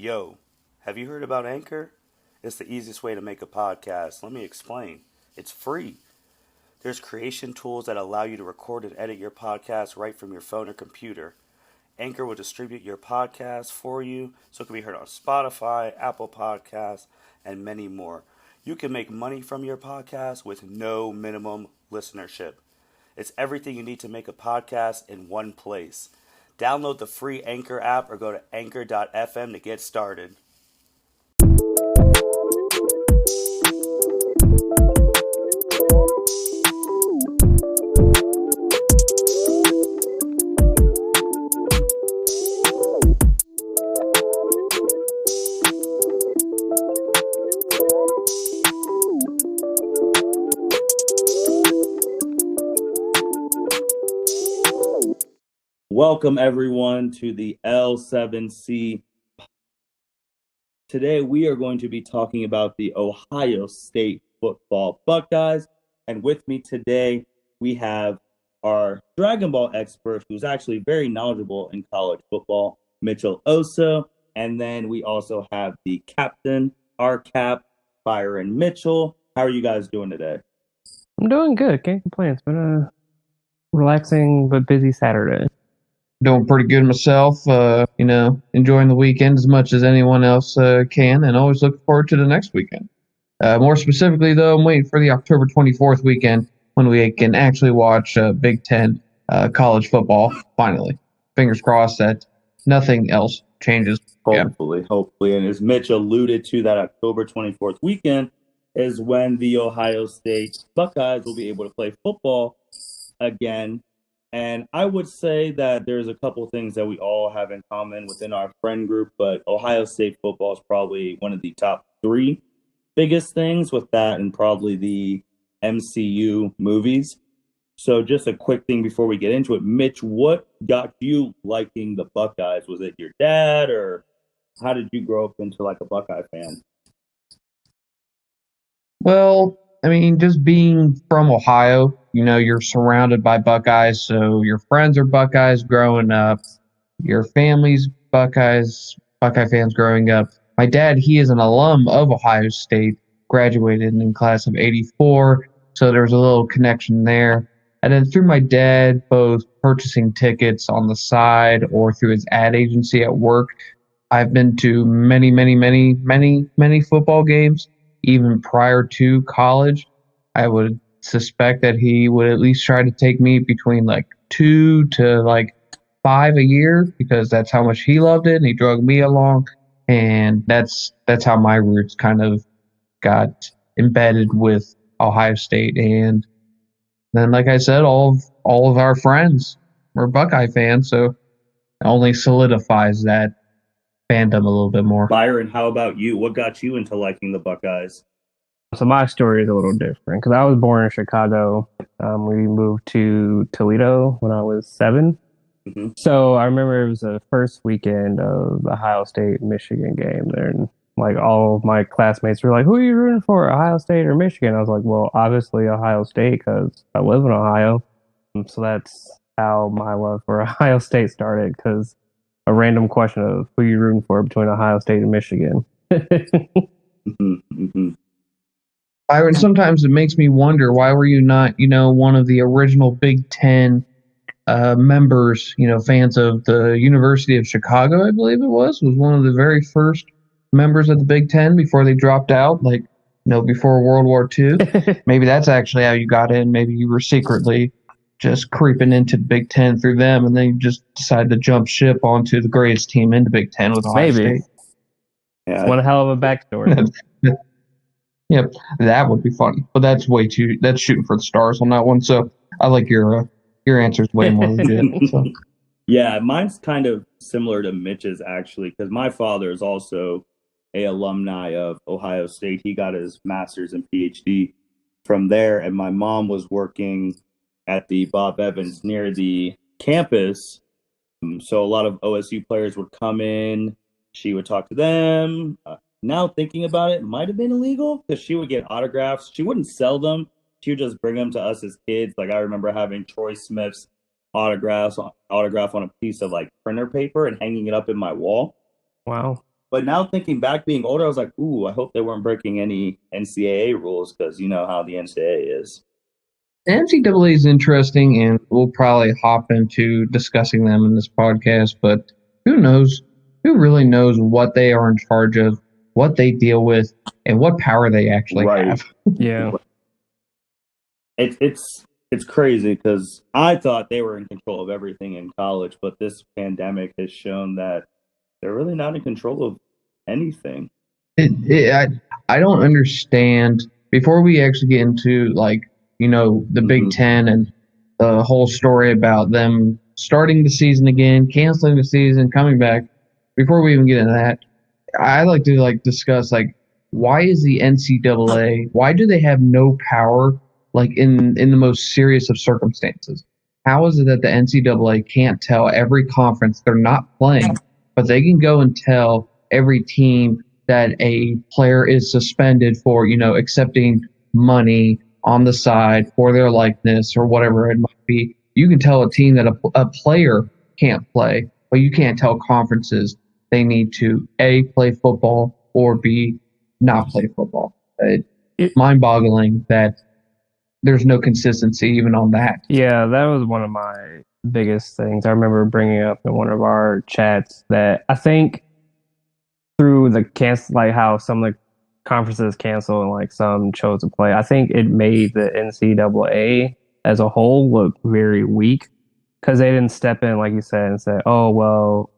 Yo, have you heard about Anchor? It's the easiest way to make a podcast. Let me explain. It's free. There's creation tools that allow you to record and edit your podcast right from your phone or computer. Anchor will distribute your podcast for you so it can be heard on Spotify, Apple Podcasts, and many more. You can make money from your podcast with no minimum listenership. It's everything you need to make a podcast in one place. Download the free Anchor app or go to anchor.fm to get started. Welcome, everyone, to the L7C. Today, we are going to be talking about the Ohio State football Buckeyes. And with me today, we have our Dragon Ball expert, who's actually very knowledgeable in college football, Mitchell Osso. And then we also have the captain, our cap, Byron Mitchell. How are you guys doing today? I'm doing good. Can't complain. It's been a relaxing but busy Saturday. Doing pretty good myself, enjoying the weekend as much as anyone else can, and always looking forward to the next weekend. More specifically, though, I'm waiting for the October 24th weekend when we can actually watch Big Ten college football, finally. Fingers crossed that nothing else changes. Hopefully. And as Mitch alluded to, that October 24th weekend is when the Ohio State Buckeyes will be able to play football again. And I would say that there's a couple things that we all have in common within our friend group, but Ohio State football is probably one of the top three biggest things, with that and probably the MCU movies. So just a quick thing before we get into it. Mitch, what got you liking the Buckeyes? Was it your dad, or how did you grow up into like a Buckeye fan? Well, I mean, just being from Ohio, you're surrounded by Buckeyes, so your friends are Buckeyes growing up, your family's Buckeye fans growing up. My dad, he is an alum of Ohio State, graduated in class of 84, so there's a little connection there. And then through my dad, both purchasing tickets on the side or through his ad agency at work, I've been to many, many, many, many, many football games. Even prior to college, I would suspect that he would at least try to take me between like 2 to like 5 a year, because that's how much he loved it, and he drug me along, and that's how my roots kind of got embedded with Ohio State. And then, like I said, all of our friends were Buckeye fans, so it only solidifies that fandom a little bit more. Byron, how about you? What got you into liking the Buckeyes? So my story is a little different because I was born in Chicago. We moved to Toledo when I was 7. Mm-hmm. So I remember it was the first weekend of the Ohio State-Michigan game there. And like all of my classmates were like, "Who are you rooting for, Ohio State or Michigan?" I was like, "Well, obviously Ohio State because I live in Ohio." So that's how my love for Ohio State started, because a random question of who you rooting for between Ohio State and Michigan. Mm-hmm. Mm-hmm. Byron, sometimes it makes me wonder, why were you not, one of the original Big Ten members, fans of the University of Chicago, I believe it was one of the very first members of the Big Ten before they dropped out, before World War II. Maybe that's actually how you got in. Maybe you were secretly just creeping into Big Ten through them, and then you just decided to jump ship onto the greatest team in the Big Ten with Ohio State. Yeah, one hell of a backstory. Yep, that would be funny, but that's shooting for the stars on that one. So I like your answer's way more legit. So. Yeah, mine's kind of similar to Mitch's, actually, because my father is also a alumni of Ohio State. He got his master's and PhD from there, and my mom was working at the Bob Evans near the campus. So a lot of OSU players would come in. She would talk to them. Now thinking about it, might have been illegal because she would get autographs. She wouldn't sell them. She would just bring them to us as kids. Like, I remember having Troy Smith's autograph on a piece of like printer paper and hanging it up in my wall. Wow. But now thinking back, being older, I was like, ooh, I hope they weren't breaking any NCAA rules because you know how the NCAA is. The NCAA is interesting, and we'll probably hop into discussing them in this podcast. But who knows? Who really knows what they are in charge of, what they deal with, and what power they actually have? Yeah. It's crazy because I thought they were in control of everything in college, but this pandemic has shown that they're really not in control of anything. I don't understand. Before we actually get into the Big Ten and the whole story about them starting the season again, canceling the season, coming back. Before we even get into that, I like to discuss why is the NCAA? Why do they have no power in the most serious of circumstances? How is it that the NCAA can't tell every conference they're not playing, but they can go and tell every team that a player is suspended for, accepting money on the side for their likeness or whatever it might be? You can tell a team that a player can't play, but you can't tell conferences they need to A, play football, or B, not play football. It's mind-boggling that there's no consistency even on that. Yeah, that was one of my biggest things. I remember bringing up in one of our chats that I think through the cancel, how some of the conferences cancel and some chose to play, I think it made the NCAA as a whole look very weak because they didn't step in, like you said, and say, oh, well,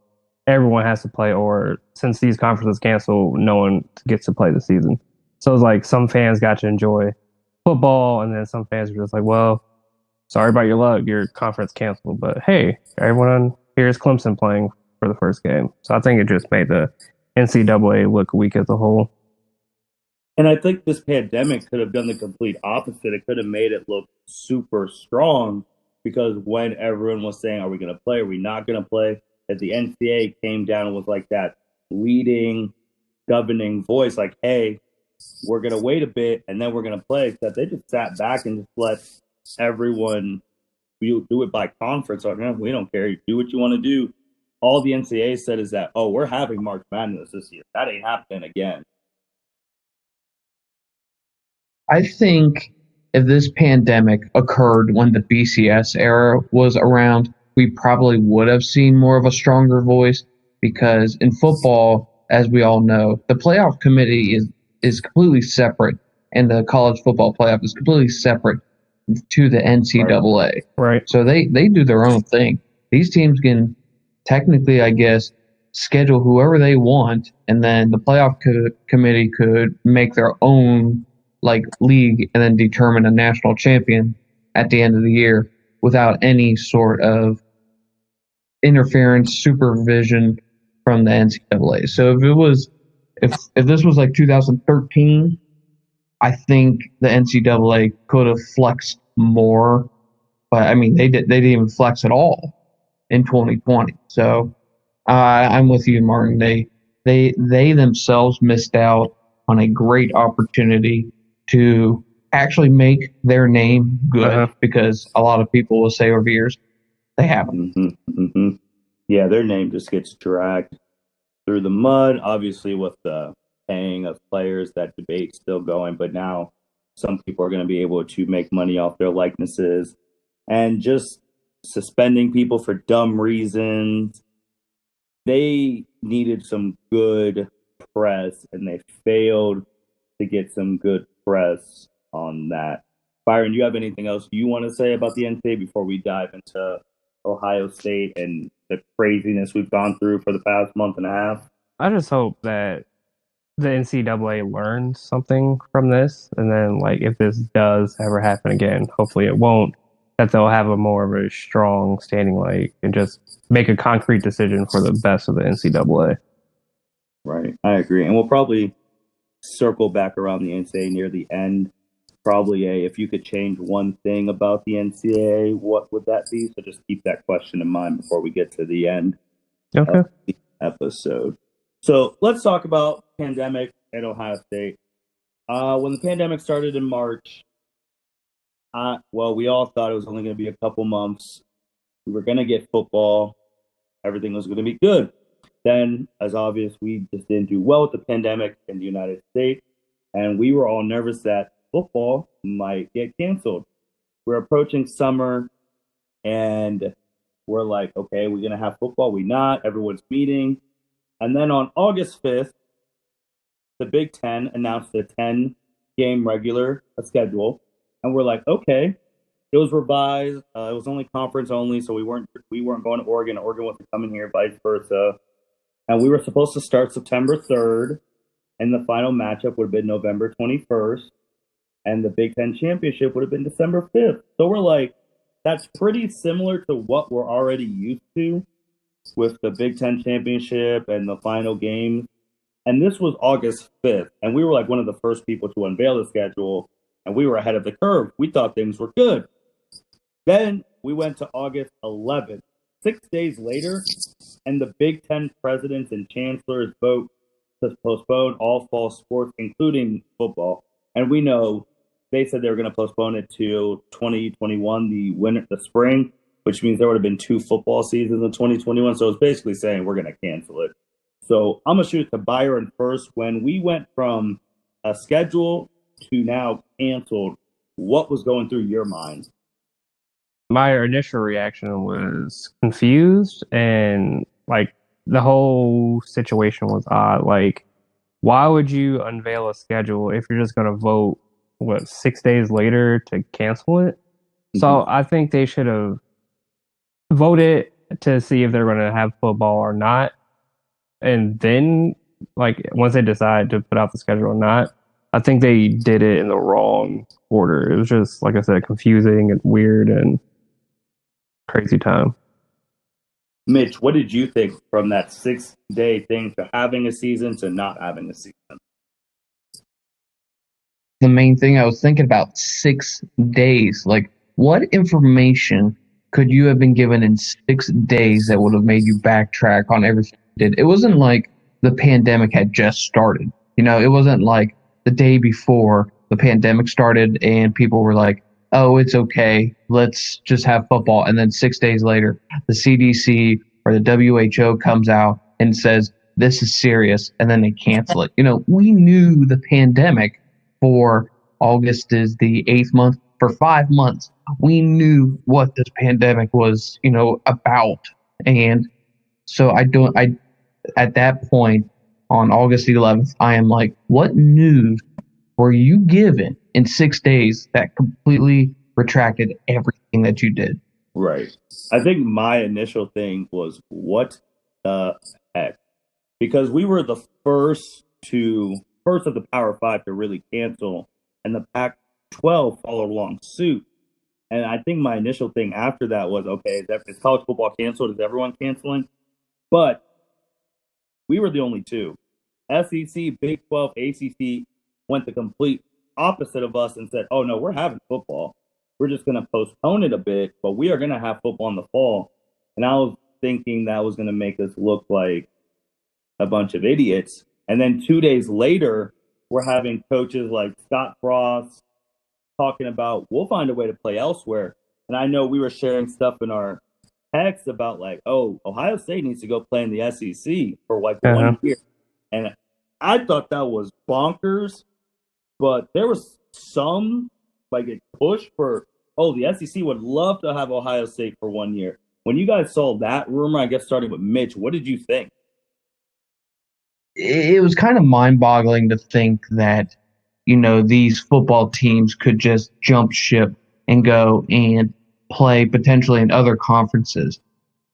everyone has to play, or since these conferences cancel, no one gets to play the season. So it's like some fans got to enjoy football, and then some fans were just like, well, sorry about your luck, your conference canceled, but hey, everyone here's Clemson playing for the first game. So I think it just made the NCAA look weak as a whole. And I think this pandemic could have done the complete opposite. It could have made it look super strong because when everyone was saying, are we going to play? Are we not going to play? That the NCAA came down with that leading, governing voice, like, hey, we're going to wait a bit and then we're going to play. That they just sat back and just let everyone do it by conference. Like, no, we don't care. You do what you want to do. All the NCAA said is that, oh, we're having March Madness this year. That ain't happening again. I think if this pandemic occurred when the BCS era was around, we probably would have seen more of a stronger voice because in football, as we all know, the playoff committee is completely separate and the college football playoff is completely separate to the NCAA. Right. So they do their own thing. These teams can technically, I guess, schedule whoever they want, and then the playoff committee could make their own league and then determine a national champion at the end of the year without any sort of interference, supervision from the NCAA. So if this was 2013, I think the NCAA could have flexed more, but I mean they didn't even flex at all in 2020. So I'm with you, Martin. They themselves missed out on a great opportunity to actually make their name good because a lot of people will say over years they haven't. Yeah, their name just gets dragged through the mud. Obviously, with the paying of players, that debate's still going. But now some people are going to be able to make money off their likenesses and just suspending people for dumb reasons. They needed some good press, and they failed to get some good press on that. Byron, do you have anything else you want to say about the NCAA before we dive into Ohio State and the craziness we've gone through for the past month and a half? I just hope that the NCAA learns something from this, and then if this does ever happen again, hopefully it won't, that they'll have a more of a strong standing and just make a concrete decision for the best of the NCAA. Right, I agree. And we'll probably circle back around the NCAA near the end. Probably if you could change one thing about the NCAA, what would that be? So just keep that question in mind before we get to the end of the episode. So let's talk about pandemic at Ohio State. When the pandemic started in March, we all thought it was only going to be a couple months. We were going to get football. Everything was going to be good. Then, as obvious, we just didn't do well with the pandemic in the United States, and we were all nervous that football might get canceled. We're approaching summer, and we're like, okay, we're going to have football. We not. Everyone's meeting. And then on August 5th, the Big Ten announced a 10-game regular schedule. And we're like, okay. It was revised. It was only conference only, so we weren't going to Oregon. Oregon wasn't coming here, vice versa. And we were supposed to start September 3rd, and the final matchup would have been November 21st, and the Big Ten championship would have been December 5th. So we're like, that's pretty similar to what we're already used to with the Big Ten championship and the final game. And this was August 5th, and we were like one of the first people to unveil the schedule, and we were ahead of the curve. We thought things were good. Then we went to August 11th, 6 days later, and the Big Ten presidents and chancellors vote to postpone all fall sports, including football. And we know they said they were going to postpone it to 2021, the spring, which means there would have been 2 football seasons in 2021. So it's basically saying we're going to cancel it. So I'm going to shoot it to Byron first. When we went from a schedule to now canceled, what was going through your mind? My initial reaction was confused, and like the whole situation was odd. Like, why would you unveil a schedule if you're just going to vote 6 days later to cancel it? So I think they should have voted to see if they're going to have football or not, and then like once they decide to put out the schedule or not, I think they did it in the wrong order. It was just, like I said, confusing and weird and crazy time. Mitch, what did you think from that 6-day thing to having a season to not having a season? The main thing I was thinking about, 6 days. Like, what information could you have been given in 6 days that would have made you backtrack on everything you did? It wasn't like the pandemic had just started. It wasn't like the day before the pandemic started and people were like, oh, it's okay, let's just have football. And then 6 days later, the CDC or the WHO comes out and says, this is serious, and then they cancel it. We knew the pandemic for August is the 8th month. For 5 months, we knew what this pandemic was, about. And so at that point on August 11th, I am like, what news were you given in 6 days that completely retracted everything that you did? Right. I think my initial thing was, what the heck? Because we were the first of the Power 5 to really cancel, and the Pac-12 followed along suit. And I think my initial thing after that was, okay, is college football canceled? Is everyone canceling? But we were the only two. SEC, Big 12, ACC went the complete opposite of us and said, oh, no, we're having football. We're just going to postpone it a bit, but we are going to have football in the fall. And I was thinking that was going to make us look like a bunch of idiots. And then 2 days later, we're having coaches like Scott Frost talking about, we'll find a way to play elsewhere. And I know we were sharing stuff in our text about like, oh, Ohio State needs to go play in the SEC for like 1 year. And I thought that was bonkers, but there was some like a push for, oh, the SEC would love to have Ohio State for 1 year. When you guys saw that rumor, I guess starting with Mitch, what did you think? It was kind of mind-boggling to think that, these football teams could just jump ship and go and play potentially in other conferences.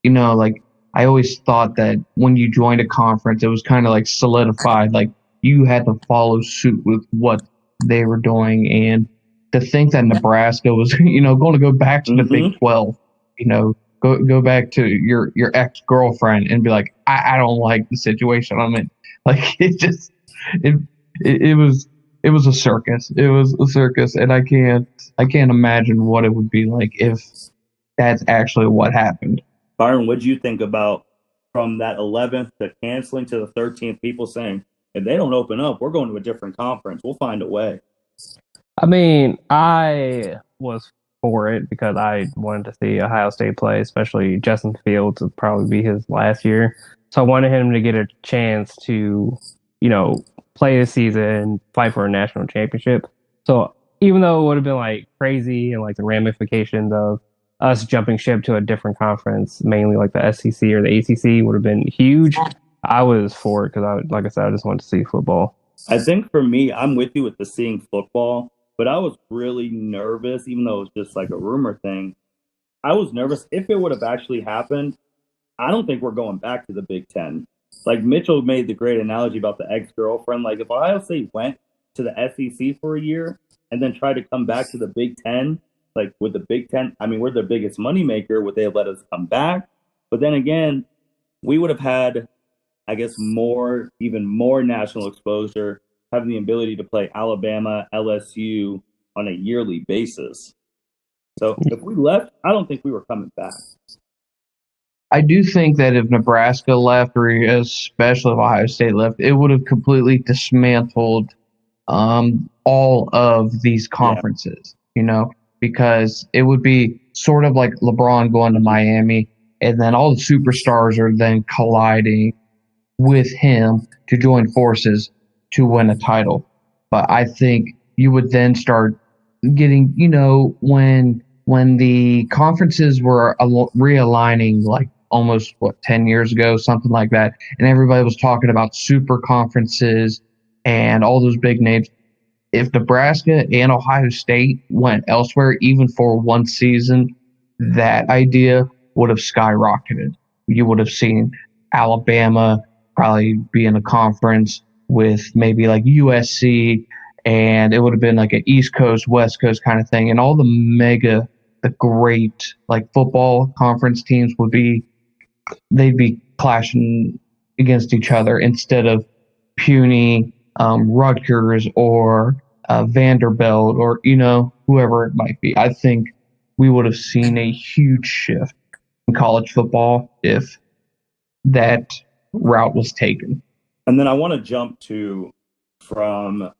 Like, I always thought that when you joined a conference, it was kind of like solidified, like you had to follow suit with what they were doing. And to think that Nebraska was, going to go back to the Big 12, go back to your ex-girlfriend and be like, I don't like the situation I'm in. Like, it was a circus. It was a circus, and I can't imagine what it would be like if that's actually what happened. Byron, what did you think about from that 11th to canceling to the 13th, people saying, if they don't open up, we're going to a different conference. We'll find a way. I mean, I was for it because I wanted to see Ohio State play, especially Justin Fields would probably be his last year. So I wanted him to get a chance to, play this season, fight for a national championship. So even though it would have been like crazy and like the ramifications of us jumping ship to a different conference, mainly like the SEC or the ACC, would have been huge. I was for it because like I said, I just wanted to see football. I think for me, I'm with you with the seeing football, but I was really nervous, even though it was just like a rumor thing. I was nervous if it would have actually happened. I don't think we're going back to the Big Ten. Like Mitchell made the great analogy about the ex-girlfriend. Like if Ohio State went to the SEC for a year and then tried to come back to the Big Ten, like with the Big Ten, I mean, we're the biggest moneymaker. Would they have let us come back? But then again, we would have had, I guess, even more national exposure, having the ability to play Alabama, LSU on a yearly basis. So if we left, I don't think we were coming back. I do think that if Nebraska left, or especially if Ohio State left, it would have completely dismantled all of these conferences, because it would be sort of like LeBron going to Miami, and then all the superstars are then colliding with him to join forces to win a title. But I think you would then start getting, when the conferences were realigning, like almost 10 years ago, something like that, and everybody was talking about super conferences and all those big names. If Nebraska and Ohio State went elsewhere, even for one season, that idea would have skyrocketed. You would have seen Alabama probably be in a conference with maybe like USC, and it would have been like an East Coast, West Coast kind of thing. And all the great like football conference teams they'd be clashing against each other instead of puny Rutgers or Vanderbilt or, whoever it might be. I think we would have seen a huge shift in college football if that route was taken. And then I want to jump from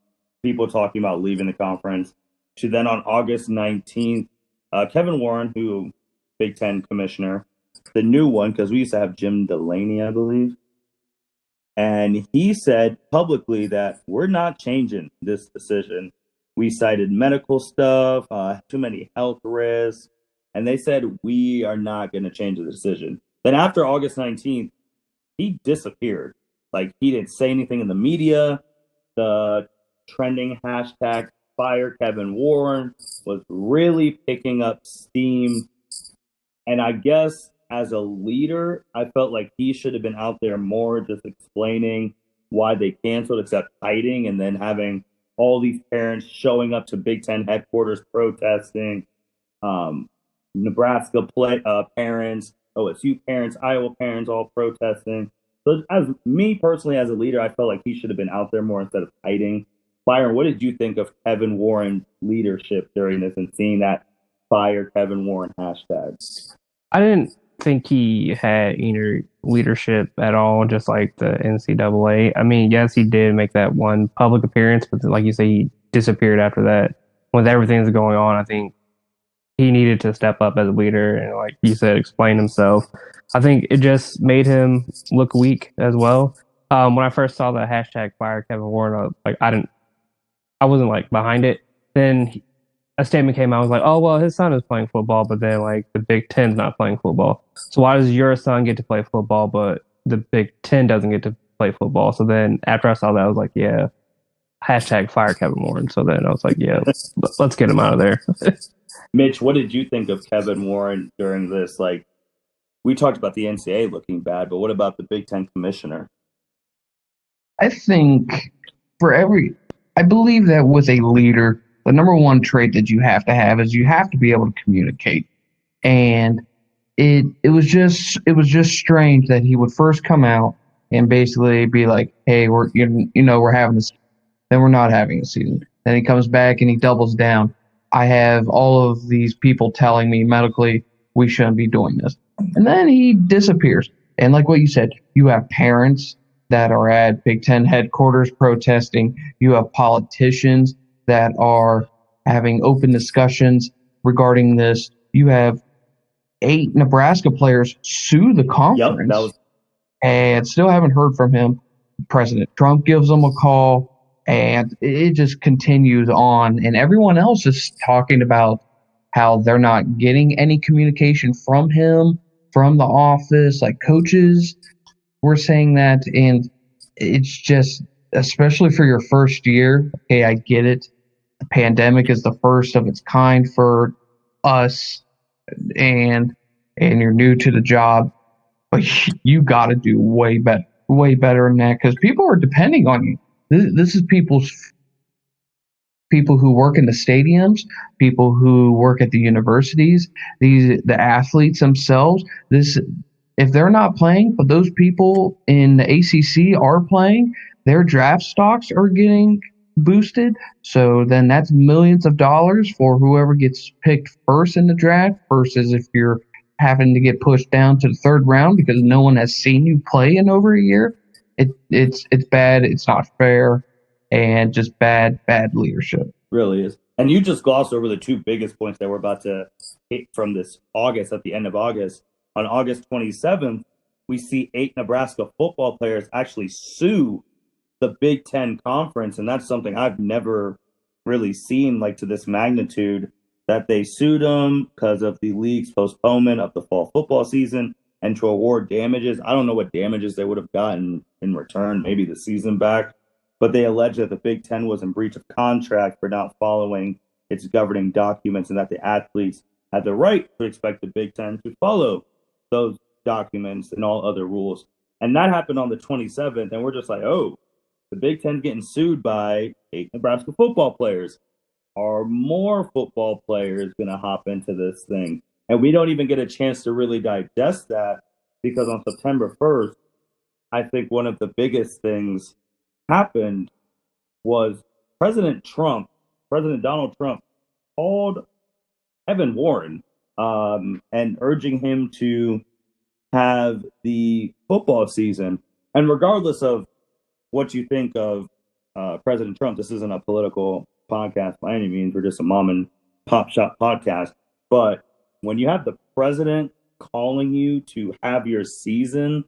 people talking about leaving the conference to then on August 19th, Kevin Warren, who Big Ten commissioner, the new one, because we used to have Jim Delaney, I believe. And he said publicly that we're not changing this decision. We cited medical stuff, too many health risks, and they said we are not going to change the decision. Then after August 19th, he disappeared. Like he didn't say anything in the media. The trending hashtag Fire Kevin Warren was really picking up steam. And I guess as a leader, I felt like he should have been out there more just explaining why they canceled, except hiding, and then having all these parents showing up to Big Ten headquarters protesting, Nebraska parents, OSU parents, Iowa parents all protesting. So as me personally, as a leader, I felt like he should have been out there more instead of hiding. Byron, what did you think of Kevin Warren's leadership during this and seeing that Fire Kevin Warren hashtag? I didn't think he had any leadership at all, just like the NCAA. I mean, yes, he did make that one public appearance, but like you say, he disappeared after that. With everything that's going on, I think he needed to step up as a leader and, like you said, explain himself. I think it just made him look weak as well. When I first saw the hashtag Fire Kevin Warren, I wasn't like behind it. Then a statement came out. I was like, oh, well, his son is playing football, but then like the Big Ten's not playing football. So why does your son get to play football, but the Big Ten doesn't get to play football? So then after I saw that, I was like, yeah, hashtag Fire Kevin Warren. So then I was like, yeah, let's get him out of there. Mitch, what did you think of Kevin Warren during this? Like, we talked about the NCAA looking bad, but what about the Big Ten commissioner? I think I believe that with a leader, the number one trait that you have to have is you have to be able to communicate. And it was just strange that he would first come out and basically be like, hey, we're having this, then we're not having a season. Then he comes back and he doubles down. I have all of these people telling me medically we shouldn't be doing this. And then he disappears. And like what you said, you have parents that are at Big Ten headquarters protesting. You have politicians that are having open discussions regarding this. You have 8 Nebraska players sue the conference and still haven't heard from him. President Trump gives him a call, and it just continues on. And everyone else is talking about how they're not getting any communication from him, from the office. Like coaches were saying that, and it's just, especially for your first year. Okay, I get it. The pandemic is the first of its kind for us, and you're new to the job, but you got to do way better than that because people are depending on you. This is people who work in the stadiums, people who work at the universities, the athletes themselves. This if they're not playing, but those people in the ACC are playing, their draft stocks are getting boosted. So then that's millions of dollars for whoever gets picked first in the draft versus if you're having to get pushed down to the third round because no one has seen you play in over a year. It's bad. It's not fair, and just bad leadership. Really is. And you just glossed over the two biggest points that we're about to hit from this August, at the end of August. On August 27th, we see 8 Nebraska football players actually sue the Big Ten Conference. And that's something I've never really seen, like to this magnitude, that they sued them because of the league's postponement of the fall football season and to award damages. I don't know what damages they would have gotten in return, maybe the season back. But they allege that the Big Ten was in breach of contract for not following its governing documents and that the athletes had the right to expect the Big Ten to follow those documents and all other rules. And that happened on the 27th, and we're just like, oh, the Big Ten's getting sued by 8 Nebraska football players. Are more football players going to hop into this thing? And we don't even get a chance to really digest that because on September 1st, I think one of the biggest things happened was President Donald Trump, called Evan Warren and urging him to have the football season. And regardless of what you think of President Trump, this isn't a political podcast by any means. We're just a mom and pop shop podcast. But when you have the president calling you to have your season,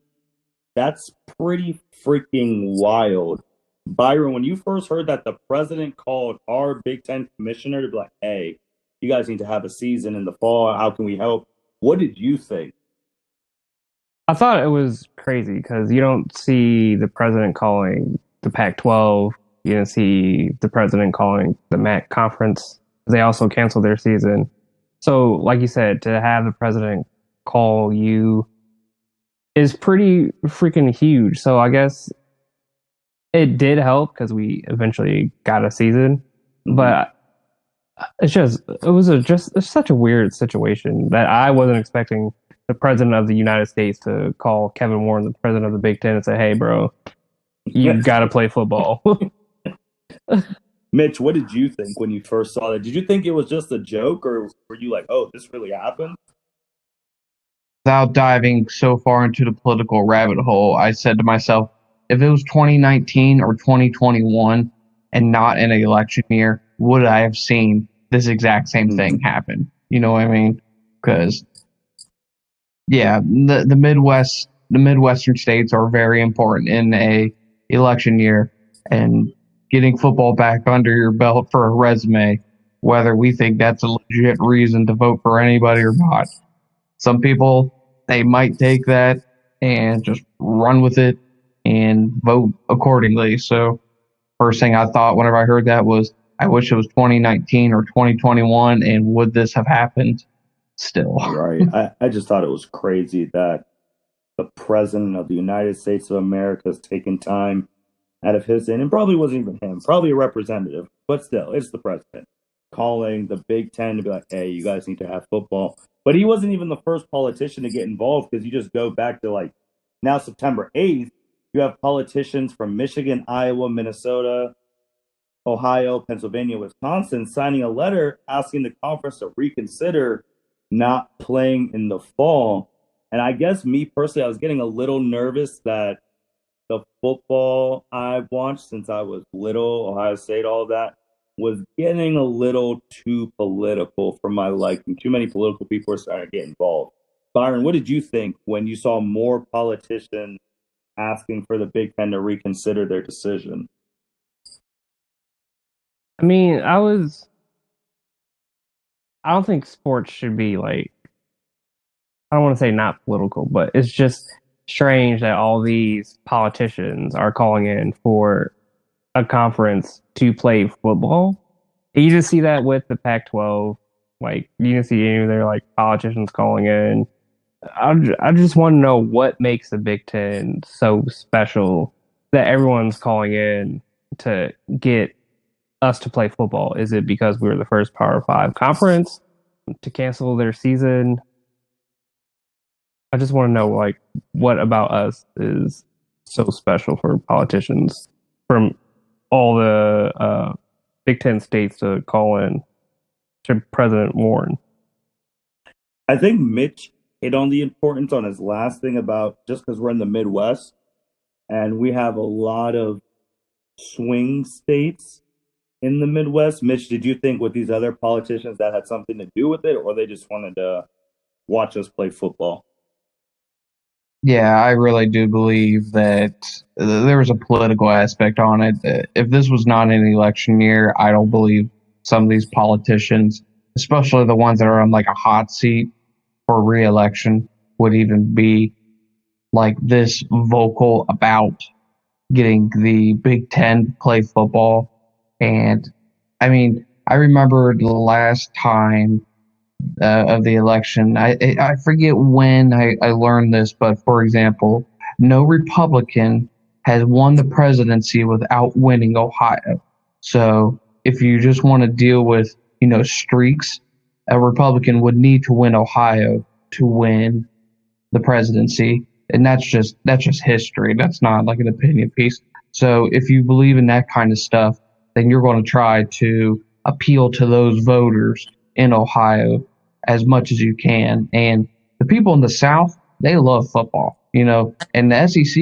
that's pretty freaking wild. Byron, when you first heard that the president called our Big Ten commissioner to be like, hey, you guys need to have a season in the fall. How can we help? What did you think? I thought it was crazy because you don't see the president calling the Pac-12. You didn't see the president calling the MAC conference. They also canceled their season. So, like you said, to have the president call you is pretty freaking huge. So I guess it did help because we eventually got a season, but it's such a weird situation that I wasn't expecting the president of the United States to call Kevin Warren, the president of the Big Ten, and say, "Hey, bro, you got to play football." Mitch, what did you think when you first saw that? Did you think it was just a joke, or were you like, "Oh, this really happened"? Without diving so far into the political rabbit hole, I said to myself, if it was 2019 or 2021 and not an election year, would I have seen this exact same thing happen? You know what I mean? Because, yeah, the Midwestern states are very important in a election year, and getting football back under your belt for a resume, whether we think that's a legit reason to vote for anybody or not. Some people, they might take that and just run with it and vote accordingly. So first thing I thought whenever I heard that was, I wish it was 2019 or 2021, and would this have happened still? Right. I just thought it was crazy that the president of the United States of America is taking time out of his end, and probably wasn't even him, probably a representative, but still, it's the president calling the Big Ten to be like, hey, you guys need to have football. But he wasn't even the first politician to get involved, because you just go back to like now September 8th, you have politicians from Michigan, Iowa, Minnesota, Ohio, Pennsylvania, Wisconsin signing a letter asking the conference to reconsider not playing in the fall. And I guess me personally, I was getting a little nervous that the football I've watched since I was little, Ohio State, all of that, was getting a little too political for my liking. Too many political people were starting to get involved. Byron, what did you think when you saw more politicians asking for the Big Ten to reconsider their decision. I mean, I don't think sports should be like, I don't want to say not political, but it's just strange that all these politicians are calling in for a conference to play football. You just see that with the Pac-12. Like, you can see any of their like politicians calling in. I just want to know what makes the Big Ten so special that everyone's calling in to get us to play football. Is it because we were the first Power Five conference to cancel their season? I just want to know, like, what about us is so special for politicians from all the Big Ten states to call in to President Warren. I think Mitch hit on the importance on his last thing about just because we're in the Midwest and we have a lot of swing states in the Midwest. Mitch, did you think with these other politicians that had something to do with it, or they just wanted to watch us play football? Yeah, I really do believe that there was a political aspect on it. If this was not an election year, I don't believe some of these politicians, especially the ones that are on like a hot seat for re-election, would even be like this vocal about getting the Big Ten to play football. And I mean, I remember the last time of the election. I forget when I learned this, but for example, no Republican has won the presidency without winning Ohio. So if you just want to deal with, streaks, a Republican would need to win Ohio to win the presidency. And that's just history. That's not like an opinion piece. So if you believe in that kind of stuff, then you're going to try to appeal to those voters in Ohio as much as you can. And the people in the South, they love football, and the SEC,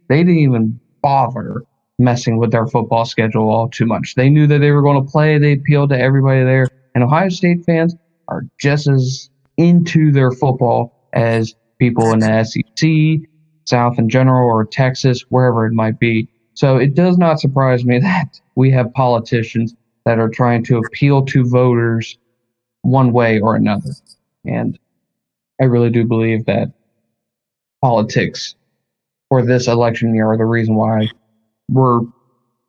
they didn't even bother messing with their football schedule all too much. They knew that they were going to play. They appealed to everybody there. And Ohio State fans are just as into their football as people in the SEC, South in general, or Texas, wherever it might be. So it does not surprise me that we have politicians that are trying to appeal to voters one way or another. And I really do believe that politics for this election year are the reason why we're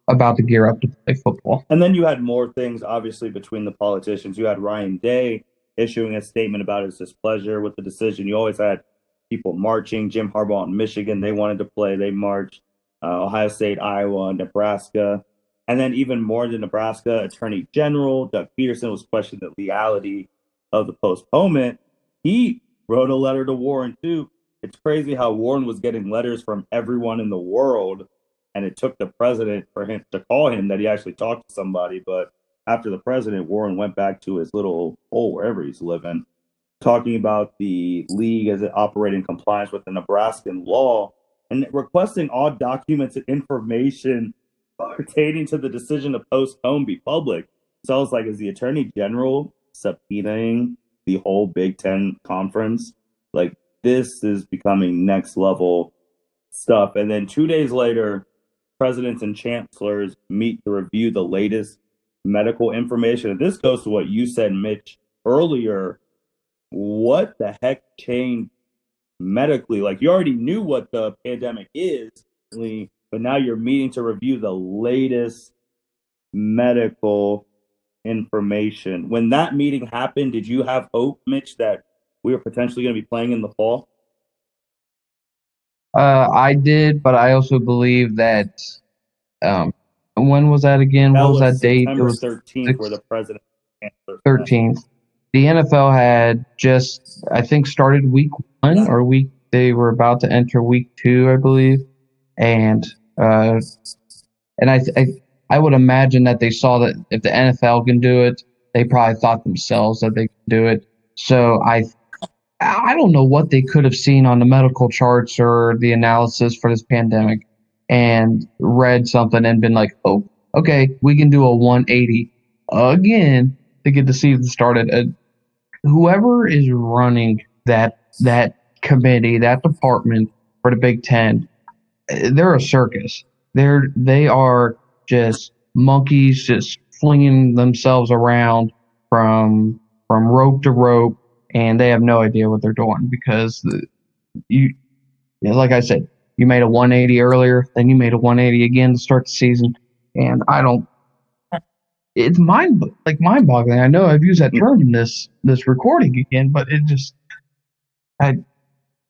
about to gear up to play football. And then you had more things, obviously, between the politicians. You had Ryan Day issuing a statement about his displeasure with the decision. You always had people marching. Jim Harbaugh in Michigan, they wanted to play. They marched. Ohio State, Iowa, Nebraska. And then even more than Nebraska, Attorney General Doug Peterson was questioning the legality of the postponement. He wrote a letter to Warren, too. It's crazy how Warren was getting letters from everyone in the world, and it took the president for him to call him that he actually talked to somebody. But after the president, Warren went back to his little hole wherever he's living, talking about the league as it operates in compliance with the Nebraskan law and requesting all documents and information pertaining to the decision to postpone be public. So I was like, is the Attorney General subpoenaing the whole Big Ten conference? Like, this is becoming next level stuff. And then 2 days later, presidents and chancellors meet to review the latest medical information. And this goes to what you said, Mitch, earlier. What the heck changed medically? Like, you already knew what the pandemic is, but now you're meeting to review the latest medical information. When that meeting happened, did you have hope, Mitch, that we were potentially going to be playing in the fall? I did, but I also believe that when was that again? What was that date? It September was 13th, where the president 13th. The NFL had just, I think, started week 1 or they were about to enter week 2, I believe. And I would imagine that they saw that if the NFL can do it, they probably thought themselves that they could do it. So I don't know what they could have seen on the medical charts or the analysis for this pandemic and read something and been like, oh, okay, we can do a 180 again to get the season started. Whoever is running that committee, that department for the Big Ten, they're a circus. They are just monkeys just flinging themselves around from rope to rope, and they have no idea what they're doing because you like I said, you made a 180 earlier, then you made a 180 again to start the season, and I don't. It's mind-boggling. I know I've used that term in this recording again, but it just I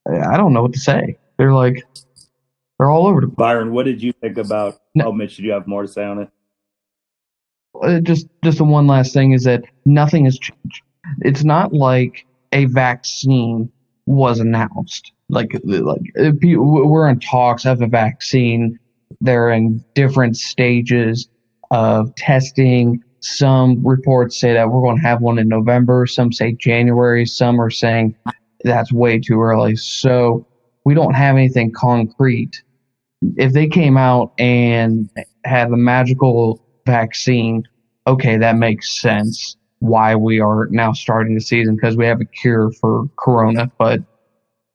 don't know what to say. They're all over the place. Byron, what did you think about? No. Oh, Mitch, did you have more to say on it? Just the one last thing is that nothing has changed. It's not like a vaccine was announced. We're in talks of a vaccine. They're in different stages of testing. Some reports say that we're going to have one in November. Some say January. Some are saying that's way too early. So we don't have anything concrete. If they came out and had the magical vaccine, okay, that makes sense why we are now starting the season because we have a cure for corona, but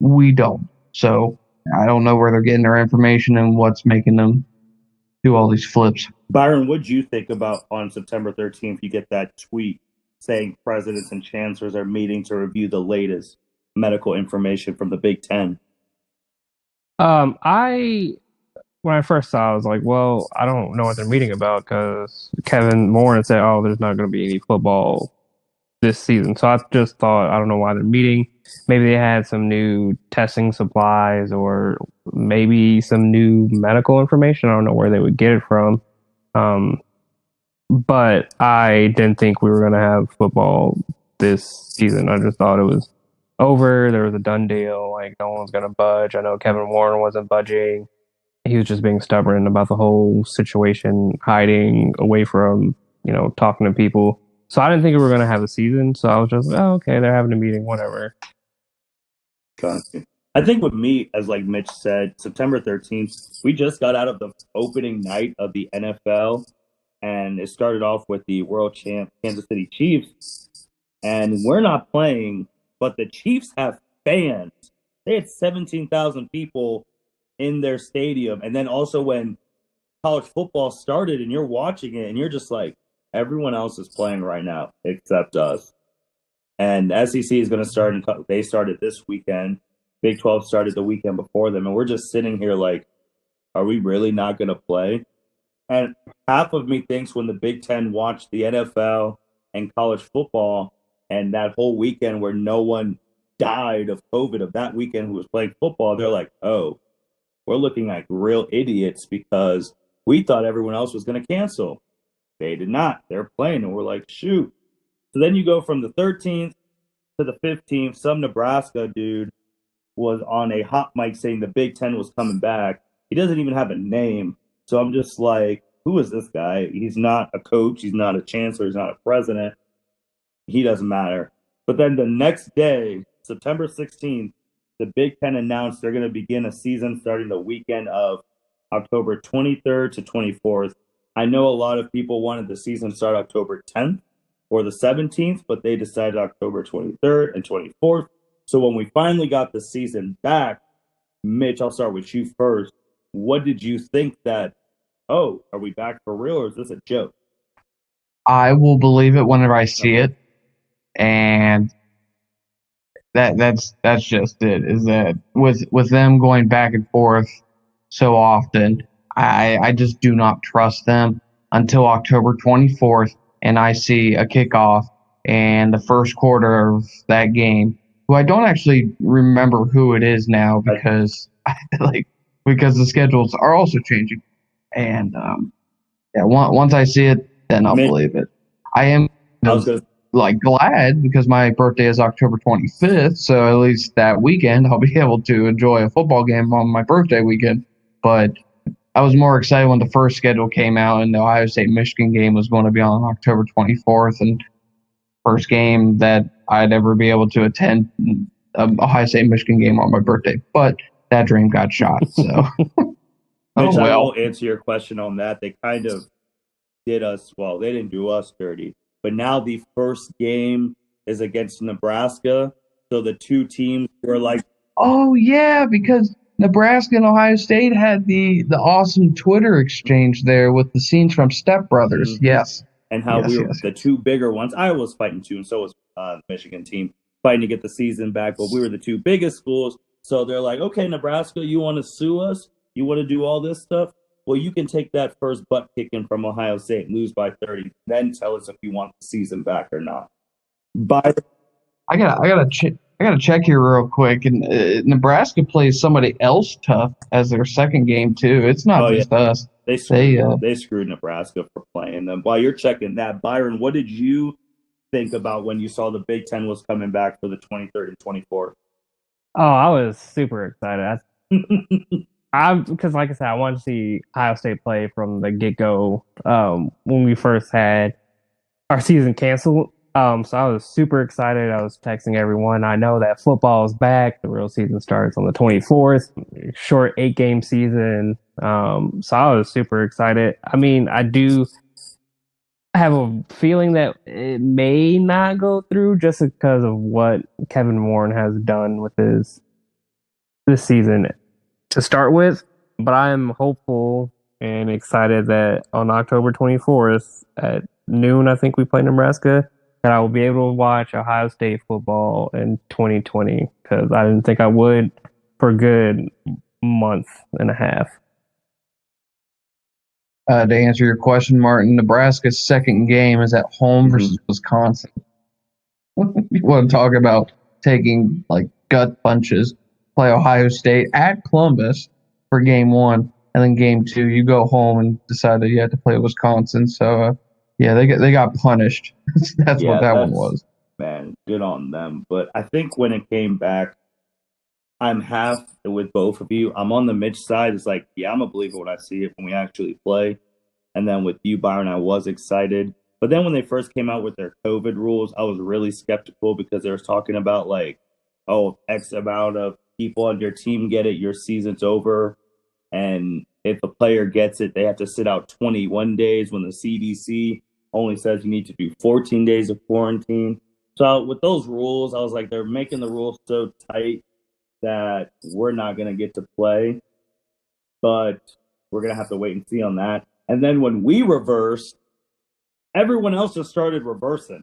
we don't. So I don't know where they're getting their information and what's making them do all these flips. Byron, what did you think about on September 13th? You get that tweet saying presidents and chancellors are meeting to review the latest medical information from the Big Ten. When I first saw it, I was like, well, I don't know what they're meeting about because Kevin Moore said, oh, there's not going to be any football this season. So I just thought, I don't know why they're meeting. Maybe they had some new testing supplies or maybe some new medical information. I don't know where they would get it from. But I didn't think we were going to have football this season. I just thought it was over. There was a done deal. Like, no one's going to budge. I know Kevin Warren wasn't budging. He was just being stubborn about the whole situation, hiding away from, talking to people. So I didn't think we were going to have a season. So I was just, oh, okay, they're having a meeting, whatever. I think with me, as like Mitch said, September 13th, we just got out of the opening night of the NFL, and it started off with the world champ Kansas City Chiefs. And we're not playing, but the Chiefs have fans. They had 17,000 people in their stadium. And then also when college football started and you're watching it and you're just like, everyone else is playing right now except us. And SEC is going to start, they started this weekend. Big 12 started the weekend before them. And we're just sitting here like, are we really not going to play? And half of me thinks when the Big Ten watched the NFL and college football and that whole weekend where no one died of COVID of that weekend who was playing football, they're like, oh, we're looking like real idiots because we thought everyone else was going to cancel. They did not. They're playing, and we're like, shoot. So then you go from the 13th to the 15th. Some Nebraska dude was on a hot mic saying the Big Ten was coming back. He doesn't even have a name. So I'm just like, who is this guy? He's not a coach. He's not a chancellor. He's not a president. He doesn't matter. But then the next day, September 16th, the Big Ten announced they're going to begin a season starting the weekend of October 23rd to 24th. I know a lot of people wanted the season to start October 10th or the 17th, but they decided October 23rd and 24th. So when we finally got the season back, Mitch, I'll start with you first. What did you think that, are we back for real or is this a joke? I will believe it whenever I see it. And that's just it, is that with them going back and forth so often, I just do not trust them until October 24th and I see a kickoff and the first quarter of that game, who I don't actually remember who it is now because because the schedules are also changing. And once I see it, then I'll believe it. I am glad because my birthday is October 25th, so at least that weekend I'll be able to enjoy a football game on my birthday weekend. But I was more excited when the first schedule came out and the Ohio State-Michigan game was going to be on October 24th, and first game that I'd ever be able to attend Ohio State-Michigan game on my birthday. But that dream got shot, so... Mitch, I will answer your question on that. They kind of did us, well, they didn't do us dirty. But now the first game is against Nebraska. So the two teams were like... Oh, yeah, because Nebraska and Ohio State had the awesome Twitter exchange there with the scenes from Step Brothers. Mm-hmm. Yes. And how we were the two bigger ones. Iowa was fighting too, and so was the Michigan team fighting to get the season back. But we were the two biggest schools. So they're like, okay, Nebraska, you want to sue us? You want to do all this stuff? Well, you can take that first butt kicking from Ohio State and lose by 30. Then tell us if you want the season back or not. I gotta check here real quick. And Nebraska plays somebody else tough as their second game too. It's not just us. They screwed Nebraska for playing them. While you're checking that, Byron, what did you think about when you saw the Big Ten was coming back for the 23rd and 24th? Oh, I was super excited. Because, like I said, I wanted to see Ohio State play from the get-go when we first had our season canceled. So I was super excited. I was texting everyone. I know that football is back. The real season starts on the 24th. Short 8-game season. So I was super excited. I mean, I do have a feeling that it may not go through just because of what Kevin Warren has done with this season to start with. But I am hopeful and excited that on October 24th at noon, I think we play Nebraska, that I will be able to watch Ohio State football in 2020 because I didn't think I would for a good month and a half. To answer your question, Martin, Nebraska's second game is at home versus Wisconsin. You want to talk about taking like gut punches? Play Ohio State at Columbus for game one, and then game two you go home and decide that you had to play Wisconsin. So yeah, they got punished. That's what that one was. Man, good on them. But I think when it came back, I'm half with both of you. I'm on the Mitch side. It's like, yeah, I'm a believer when I see it when we actually play. And then with you, Byron, I was excited. But then when they first came out with their COVID rules, I was really skeptical because they were talking about like, oh, X amount of people on your team get it, your season's over. And if a player gets it, they have to sit out 21 days when the CDC only says you need to do 14 days of quarantine. So with those rules, I was like, they're making the rules so tight that we're not going to get to play. But we're going to have to wait and see on that. And then when we reversed, everyone else just started reversing.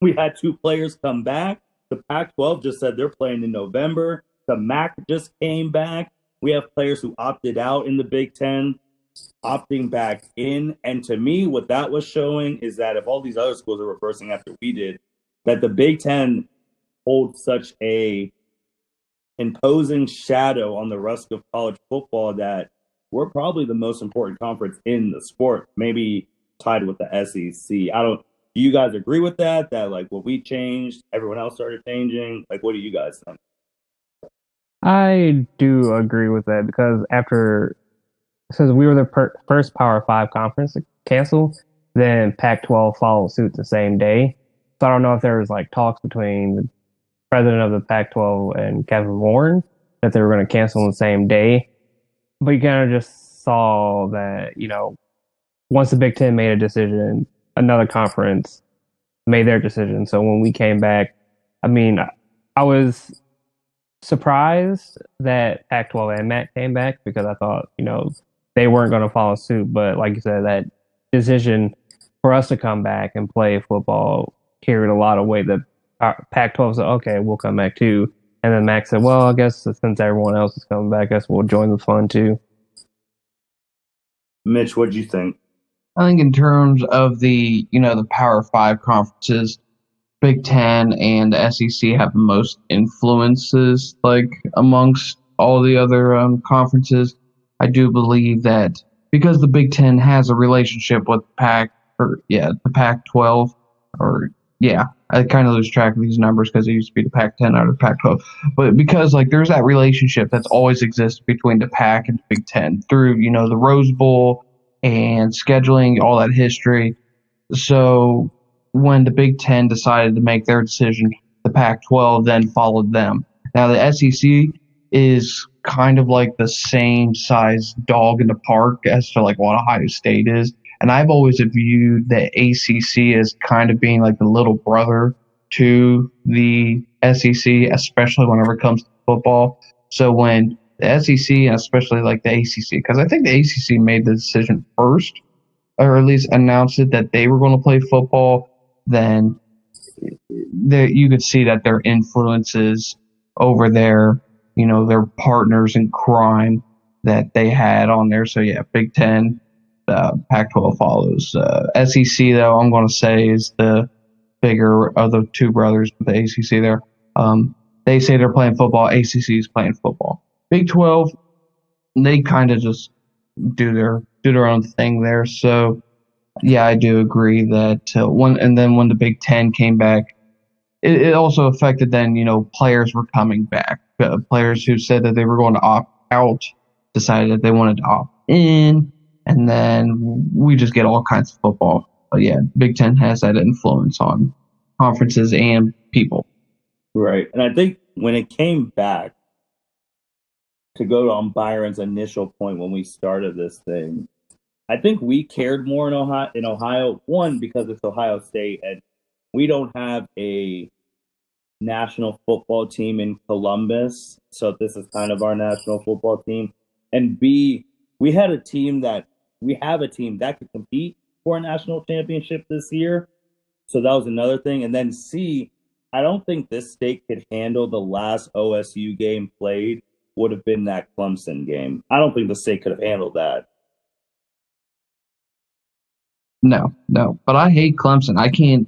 We had two players come back. The Pac-12 just said they're playing in November. The MAC just came back. We have players who opted out in the Big Ten, opting back in. And to me, what that was showing is that if all these other schools are reversing after we did, that the Big Ten holds such a imposing shadow on the rest of college football that we're probably the most important conference in the sport, maybe tied with the SEC. Do you guys agree with that? That like when we changed, everyone else started changing? Like, what do you guys think? I do agree with that because since we were the first Power 5 conference to cancel, then Pac-12 followed suit the same day. So I don't know if there was like talks between the president of the Pac-12 and Kevin Warren that they were going to cancel on the same day. But you kind of just saw that, once the Big Ten made a decision, another conference made their decision. So when we came back, I mean, I was surprised that Pac-12 and MAC came back because I thought, they weren't going to follow suit. But like you said, that decision for us to come back and play football carried a lot of weight. The Pac-12 said, okay, we'll come back too. And then MAC said, well, I guess since everyone else is coming back, I guess we'll join the fun too. Mitch, what do you think? I think in terms of the Power 5 conferences, Big Ten and the SEC have the most influences, like amongst all the other conferences. I do believe that because the Big Ten has a relationship with the Pac-12, I kind of lose track of these numbers because it used to be the Pac-10 or the Pac-12. But because there's that relationship that's always existed between the Pac and the Big Ten through the Rose Bowl and scheduling, all that history. So when the Big Ten decided to make their decision, the Pac-12 then followed them. Now the SEC is kind of like the same size dog in the park as to like what Ohio State is. And I've always viewed the ACC as kind of being like the little brother to the SEC, especially whenever it comes to football. So when the SEC, and especially like the ACC, because I think the ACC made the decision first, or at least announced it that they were going to play football, then you could see that their influences over there, their partners in crime that they had on there. So yeah, Big Ten, Pac-12 follows. SEC though, I'm going to say is the bigger of the two brothers with the ACC there. They say they're playing football. ACC is playing football. Big 12, they kind of just do their own thing there. So yeah, I do agree that when the Big Ten came back, it also affected then, players were coming back. Players who said that they were going to opt out decided that they wanted to opt in, and then we just get all kinds of football. But yeah, Big Ten has that influence on conferences and people. Right. And I think when it came back, to go on Byron's initial point when we started this thing, I think we cared more in Ohio, one, because it's Ohio State, and we don't have a national football team in Columbus, so this is kind of our national football team. And B, we have a team that could compete for a national championship this year, so that was another thing. And then C, I don't think this state could handle the last OSU game played would have been that Clemson game. I don't think the state could have handled that. No. But I hate Clemson. I can't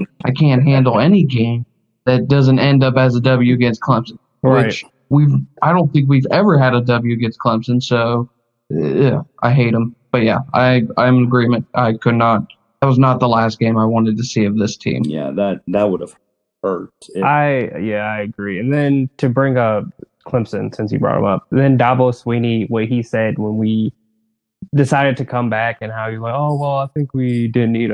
handle any game that doesn't end up as a W against Clemson. Right. Which I don't think we've ever had a W against Clemson. So yeah, I hate them. But yeah, I'm in agreement. I could not. That was not the last game I wanted to see of this team. Yeah, that would have hurt. I agree. And then to bring up Clemson, since you brought him up, then Dabo Swinney, what he said when we decided to come back, and how he's like, oh, well, I think we didn't need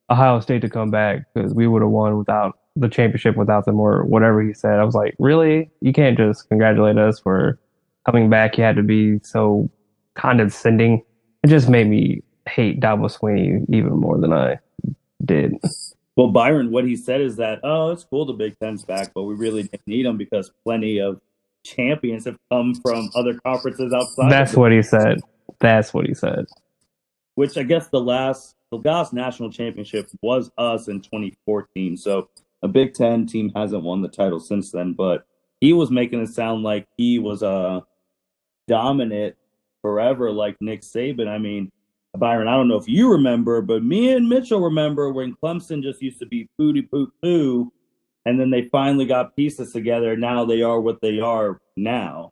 Ohio State to come back because we would have won without the championship without them, or whatever he said. I was like, really? You can't just congratulate us for coming back. You had to be so condescending. It just made me hate Dabo Swinney even more than I did. Well, Byron, what he said is that, it's cool the Big Ten's back, but we really didn't need them because plenty of champions have come from other conferences outside. That's what he said. Which I guess the last national championship was us in 2014. So a Big Ten team hasn't won the title since then. But he was making it sound like he was dominant forever, like Nick Saban. I mean, Byron, I don't know if you remember, but me and Mitchell remember when Clemson just used to be poo-poo, and then they finally got pieces together. Now they are what they are now.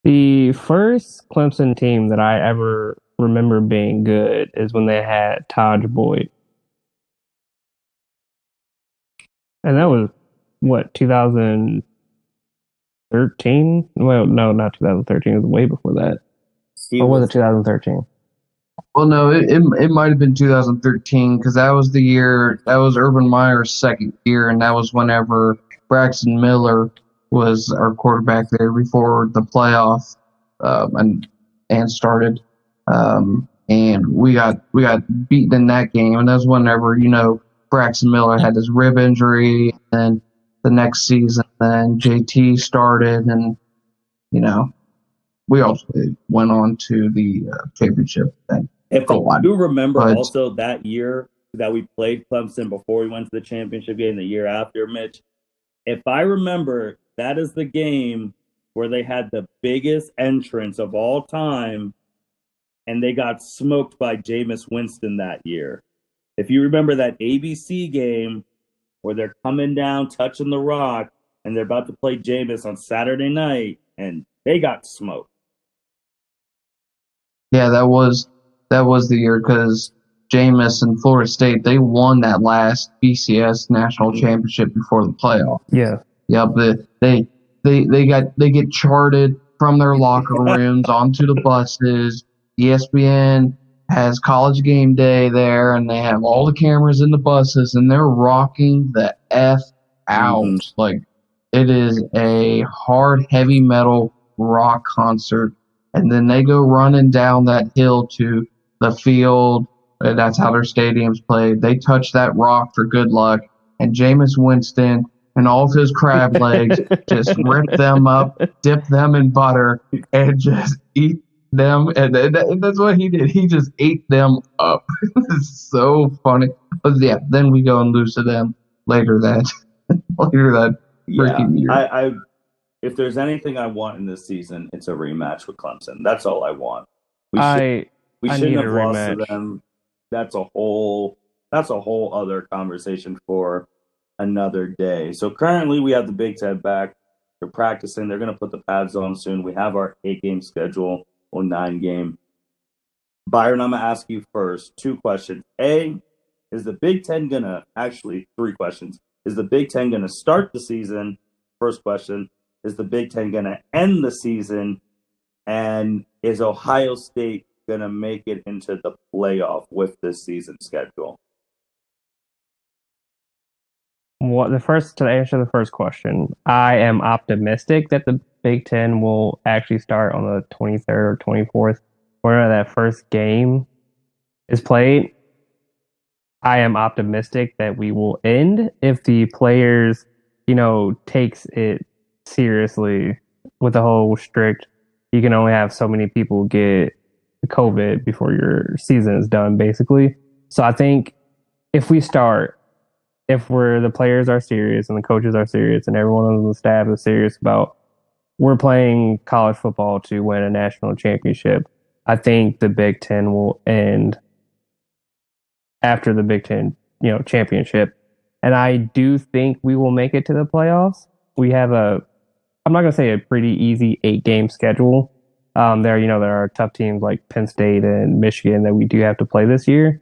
The first Clemson team that I ever remember being good is when they had Taj Boyd. And that was, 2013? Well, no, not 2013. It was way before that. Or was it 2013? Well, no, it might have been 2013 because that was the year, that was Urban Meyer's second year, and that was whenever Braxton Miller was our quarterback there before the playoff and started. And we got beaten in that game, and that was whenever, Braxton Miller had his rib injury, and the next season then JT started, and we also went on to the championship then. If I do remember also that year that we played Clemson before we went to the championship game the year after, Mitch, if I remember, that is the game where they had the biggest entrance of all time, and they got smoked by Jameis Winston that year. If you remember that ABC game where they're coming down, touching the rock, and they're about to play Jameis on Saturday night, and they got smoked. Yeah, that was the year because Jameis and Florida State, they won that last BCS national championship before the playoff. Yeah. Yep. They get charted from their locker rooms onto the buses. ESPN has College Game Day there, and they have all the cameras in the buses, and they're rocking the F out. Mm-hmm. Like, it is a hard, heavy metal rock concert. And then they go running down that hill to the field. That's how their stadium's played. They touch that rock for good luck. And Jameis Winston and all of his crab legs, just rip them up, dip them in butter, and just eat them. And that's what he did. He just ate them up. It's so funny. But yeah, then we go and lose to them later that freaking year. I if there's anything I want in this season, it's a rematch with Clemson. That's all I want. We shouldn't have lost to them. That's a whole other conversation for another day. So currently we have the Big Ten back. They're practicing. They're going to put the pads on soon. We have our 8-game schedule or 9-game. Byron, I'm going to ask you first 2 questions. A, is the Big Ten going to – actually 3 questions. Is the Big Ten going to start the season? First question. Is the Big Ten going to end the season? And is Ohio State going to make it into the playoff with this season schedule? To answer the first question, I am optimistic that the Big Ten will actually start on the 23rd or 24th, whenever that first game is played. I am optimistic that we will end if the players, takes it seriously with the whole strict, you can only have so many people get COVID before your season is done, basically. So I think if the players are serious and the coaches are serious and everyone on the staff is serious about we're playing college football to win a national championship, I think the Big Ten will end after the Big Ten, championship. And I do think we will make it to the playoffs. We have I'm not going to say a pretty easy 8-game schedule. There are tough teams like Penn State and Michigan that we do have to play this year.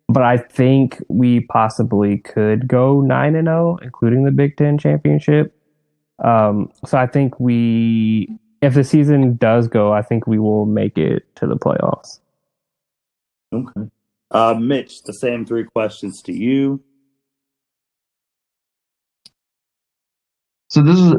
But I think we possibly could go 9-0, including the Big Ten championship. So I think if the season does go, I think we will make it to the playoffs. Okay. Mitch, the same 3 questions to you. So this is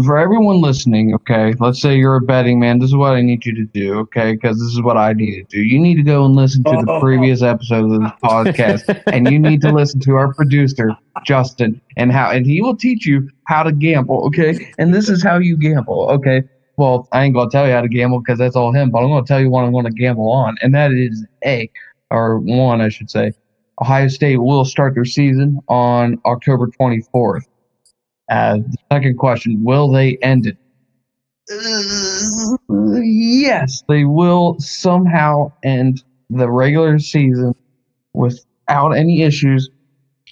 for everyone listening, okay? Let's say you're a betting man. This is what I need you to do, okay? Because this is what I need to do. You need to go and listen to the previous episode of this podcast, and you need to listen to our producer, Justin, and he will teach you how to gamble, okay? And this is how you gamble, okay? Well, I ain't going to tell you how to gamble because that's all him, but I'm going to tell you what I'm going to gamble on, and that is one, I should say. Ohio State will start their season on October 24th. The second question, will they end it? Yes, they will somehow end the regular season without any issues.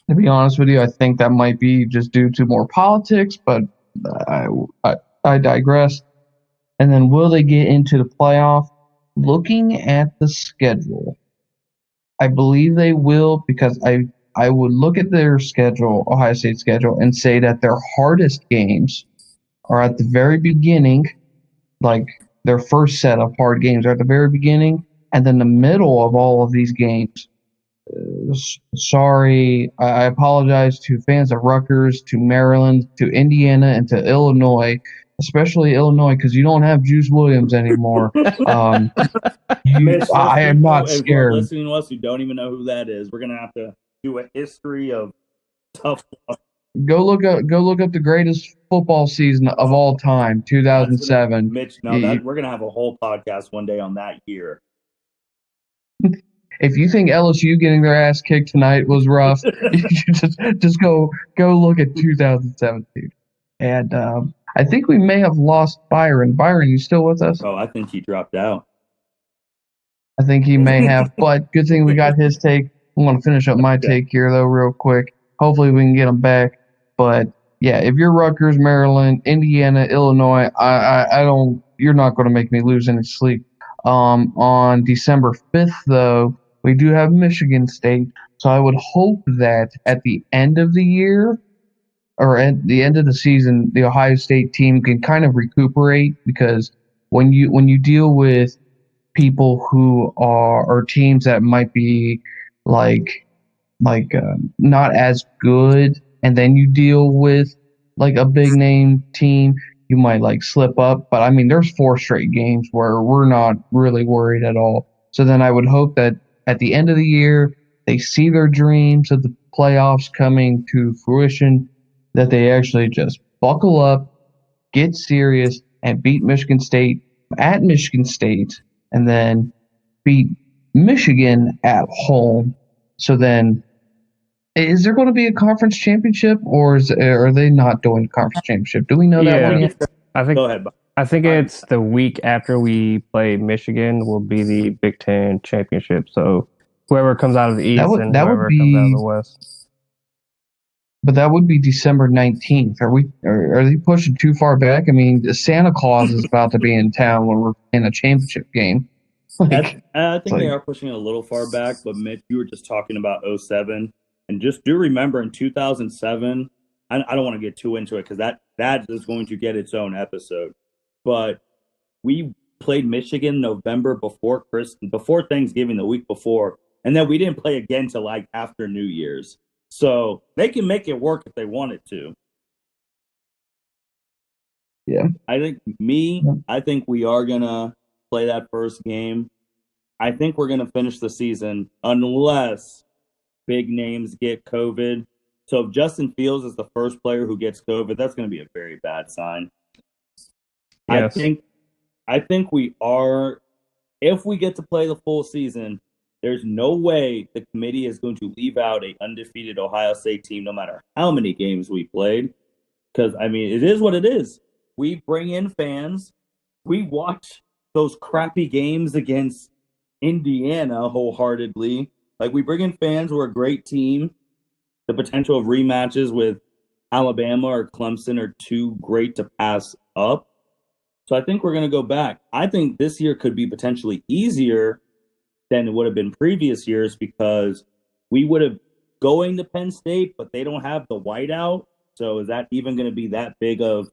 To be honest with you, I think that might be just due to more politics, but I digress. And then will they get into the playoff? Looking at the schedule, I believe they will because I would look at their schedule, Ohio State's schedule, and say that their hardest games are at the very beginning, like their first set of hard games are at the very beginning, and then the middle of all of these games. Sorry, I apologize to fans of Rutgers, to Maryland, to Indiana, and to Illinois, especially Illinois, because you don't have Juice Williams anymore. Mitch, I am not scared. Listening to us who don't even know who that is, we're going to have to do a history of tough luck. Go look up the greatest football season of all time, 2007. Mitch, we're going to have a whole podcast one day on that year. If you think LSU getting their ass kicked tonight was rough, you just go look at 2017. And I think we may have lost Byron. Byron, you still with us? Oh, I think he dropped out. I think he may have, but good thing we got his take. I'm going to finish up my take here, though, real quick. Hopefully we can get him back. But, yeah, if you're Rutgers, Maryland, Indiana, Illinois, you're not going to make me lose any sleep. On December 5th, though, we do have Michigan State. So I would hope that at the end of the year or at the end of the season, the Ohio State team can kind of recuperate because when you deal with people who or teams that might be like not as good, and then you deal with like a big name team, you might like slip up. But I mean, there's 4 straight games where we're not really worried at all. So then I would hope that at the end of the year, they see their dreams of the playoffs coming to fruition, and then they can kind of recuperate. And then when you deal with people who are teams that might be like not as good, and then you deal with like a big name team, you might like slip up. But I mean, there's 4 straight games where we're not really worried at all. So then I would hope that at the end of the year, they see their dreams of the playoffs coming to fruition, that they actually just buckle up, get serious, and beat Michigan State at Michigan State, and then beat Michigan at home. So then, is there going to be a conference championship, or are they not doing a conference championship? Do we know that one Yeah, yet? I think Go ahead. I think Byron. it's the week after we play Michigan will be the Big Ten championship. So whoever comes out of the That East would and that would whoever comes out of be, the West. but that would be December 19th. Are they pushing too far back? I mean, Santa Claus is about to be in town when we're in a championship game. I It's think they like, are pushing it a little far back, but Mitch, you were just talking about '07, and just do remember in 2007. I don't want to get too into it because that is going to get its own episode. But we played Michigan November before Thanksgiving, the week before, and then we didn't play again till like after New Year's. So they can make it work if they wanted to. yeah. I think we are gonna play that first game. I think we're gonna finish the season unless big names get COVID. So if Justin Fields is the first player who gets COVID, that's gonna be a very bad sign. Yes. I think we are. If we get to play the full season, there's no way the committee is going to leave out a undefeated Ohio State team, no matter how many games we played. Because I mean, it is what it is. We bring in fans. We watch those crappy games against Indiana wholeheartedly. Like we bring in fans. We're a great team. The potential of rematches with Alabama or Clemson are too great to pass up. So I think we're going to go back. I think this year could be potentially easier than it would have been previous years because we would have going to Penn State, but they don't have the whiteout. So is that even going to be that big of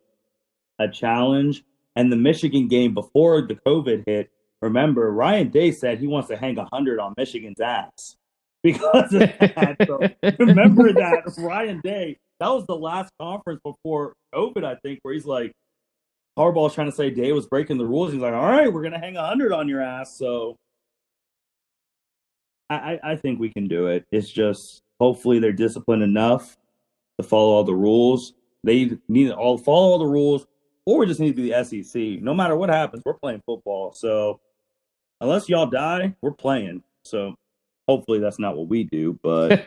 a challenge? And the Michigan game before the COVID hit, remember, Ryan Day said he wants to hang 100 on Michigan's ass because of that. So remember that Ryan Day, that was the last conference before COVID, I think, where he's like, Harbaugh's trying to say Day was breaking the rules. He's like, all right, we're going to hang 100 on your ass. So I think we can do it. It's just hopefully they're disciplined enough to follow all the rules. They need to all follow all the rules, or we just need to be the SEC. No matter what happens, we're playing football. So unless y'all die, we're playing. So hopefully that's not what we do. But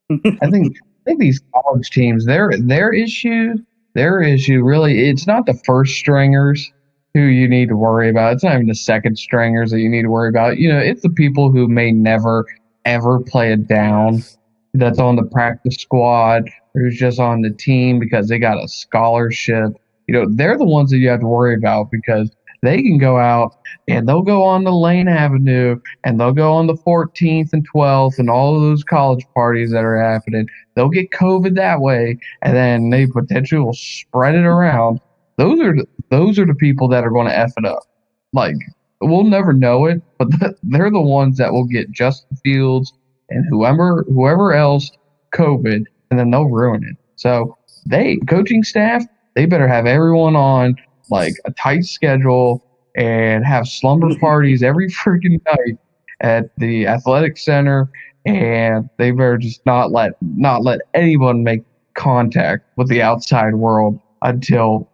I think these college teams, their issue really, it's not the first stringers who you need to worry about. It's not even the second stringers that you need to worry about. You know, it's the people who may never ever play a down that's on the practice squad, who's just on the team because they got a scholarship. You know, they're the ones that you have to worry about because they can go out and they'll go on the Lane Avenue and they'll go on the 14th and 12th and all of those college parties that are happening. They'll get COVID that way, and then they potentially will spread it around. Those are the people that are going to F it up. Like, we'll never know it, but they're the ones that will get Justin Fields and whoever else COVID, and then they'll ruin it. So coaching staff, they better have everyone on like a tight schedule and have slumber parties every freaking night at the athletic center, and they better just not let anyone make contact with the outside world until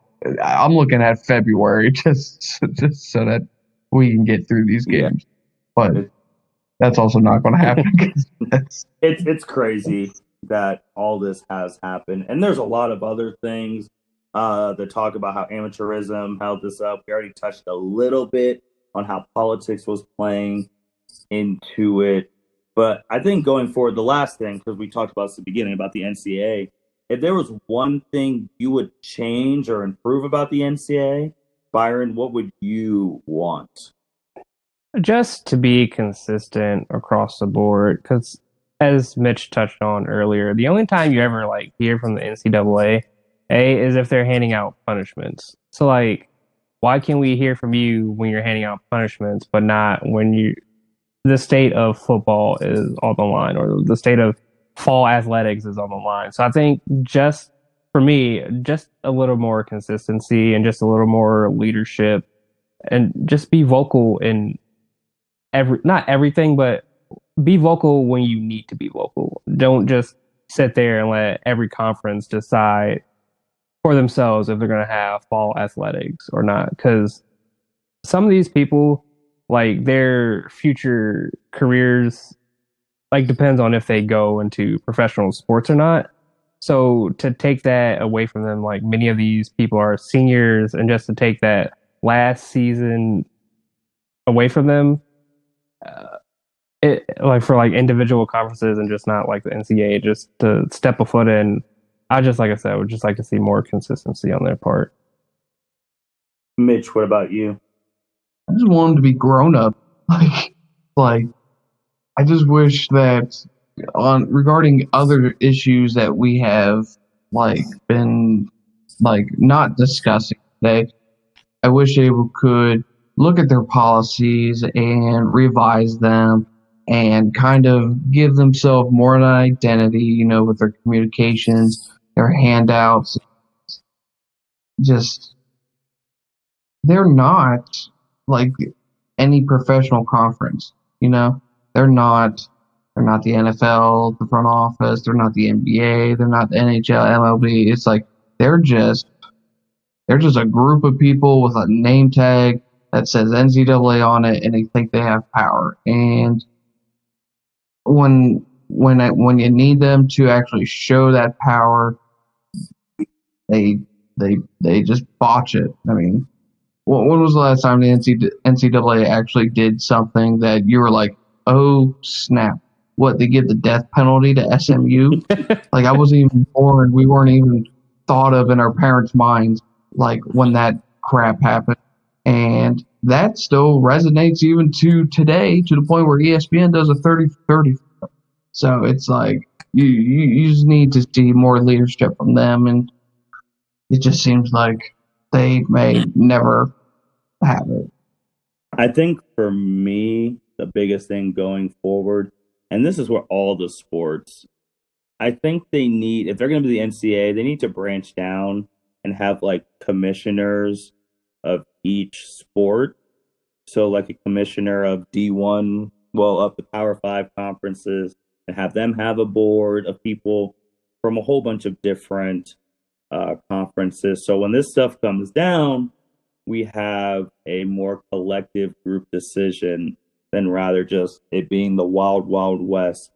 I'm looking at February, just so that we can get through these games. But that's also not going to happen. It's crazy that all this has happened, and there's a lot of other things that talk about how amateurism held this up. We already touched a little bit on how politics was playing into it, but I think going forward, the last thing, because we talked about this at the beginning about the NCAA, if there was one thing you would change or improve about the NCAA, Byron, what would you want? Just to be consistent across the board, because as Mitch touched on earlier, the only time you ever like hear from the NCAA is if they're handing out punishments. So like, why can we hear from you when you're handing out punishments, but not when the state of football is on the line or the state of fall athletics is on the line? So I think just for me, just a little more consistency and just a little more leadership and just be vocal in not everything, but be vocal when you need to be vocal. Don't just sit there and let every conference decide for themselves if they're going to have fall athletics or not. Because some of these people, like their future careers, like depends on if they go into professional sports or not. So to take that away from them, like many of these people are seniors, and just to take that last season away from them, it like for like individual conferences and just not like the NCAA, just to step a foot in. I just like I said, would just like to see more consistency on their part. Mitch, what about you? I just want them to be grown up. Like I just wish that on regarding other issues that we have like been like not discussing today, I wish they could look at their policies and revise them and kind of give themselves more of an identity, you know, with their communications, their handouts. Just, they're not like any professional conference, you know? They're not the NFL, the front office, they're not the NBA, they're not the NHL, MLB. It's like they're just a group of people with a name tag that says NCAA on it, and they think they have power. And when you need them to actually show that power, they just botch it. I mean, when was the last time the NCAA actually did something that you were like, oh snap? What, they give the death penalty to SMU? Like, I wasn't even born. We weren't even thought of in our parents' minds, like, when that crap happened. And that still resonates even to today, to the point where ESPN does a 30-30. So it's like, you just need to see more leadership from them. And it just seems like they may never have it. I think for me, the biggest thing going forward, and this is where all the sports, I think they need, if they're going to be the NCAA, they need to branch down and have like commissioners of each sport. So like a commissioner of D1, well, up the Power 5 conferences, and have them have a board of people from a whole bunch of different conferences. So when this stuff comes down, we have a more collective group decision than rather just it being the wild, wild west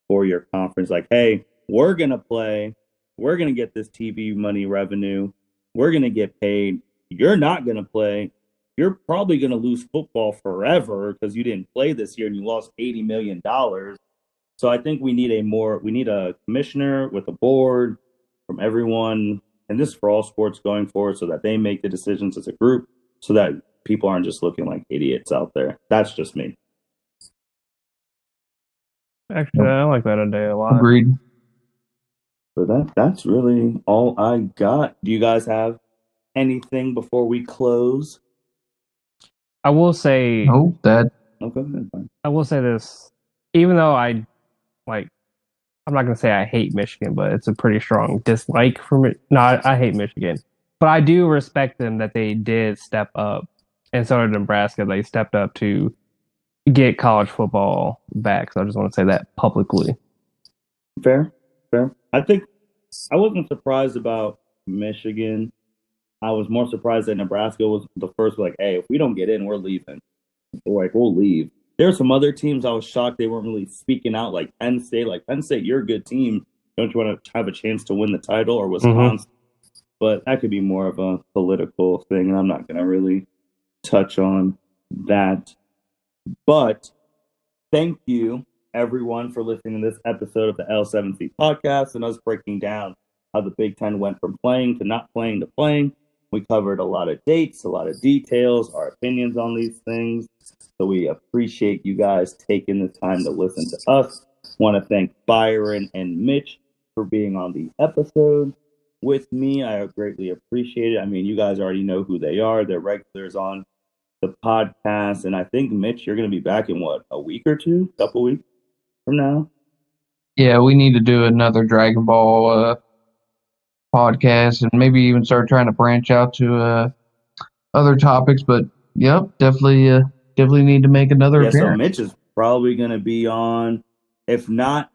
for your conference. Like, hey, we're going to play. We're going to get this TV money revenue. We're going to get paid. You're not going to play. You're probably going to lose football forever because you didn't play this year and you lost $80 million. So I think we need a commissioner with a board from everyone, and this is for all sports going forward, so that they make the decisions as a group, so that people aren't just looking like idiots out there. That's just me. Actually, I like that idea a lot. Agreed. So that's really all I got. Do you guys have anything before we close? I will say. No, that. Okay, fine. I will say this. Even though I'm not going to say I hate Michigan, but it's a pretty strong dislike for me. No, I hate Michigan. But I do respect them that they did step up. And so did Nebraska. They stepped up to get college football back. So I just want to say that publicly. Fair. I think I wasn't surprised about Michigan. I was more surprised that Nebraska was the first, like, hey, if we don't get in, we're leaving. Like, we'll leave. There are some other teams I was shocked they weren't really speaking out, like Penn State. Like, Penn State, you're a good team. Don't you want to have a chance to win the title? Or Wisconsin? Mm-hmm. But that could be more of a political thing, and I'm not going to really touch on that. But thank you, everyone, for listening to this episode of the L7C podcast and us breaking down how the Big Ten went from playing to not playing to playing. We covered a lot of dates, a lot of details, our opinions on these things. So we appreciate you guys taking the time to listen to us. Want to thank Byron and Mitch for being on the episode with me. I greatly appreciate it. I mean, you guys already know who they are. They're regulars on the podcast. And I think, Mitch, you're going to be back in what, a week or two? A couple weeks from now? Yeah, we need to do another Dragon Ball podcast and maybe even start trying to branch out to other topics. But yep, definitely need to make another appearance. So Mitch is probably going to be on, if not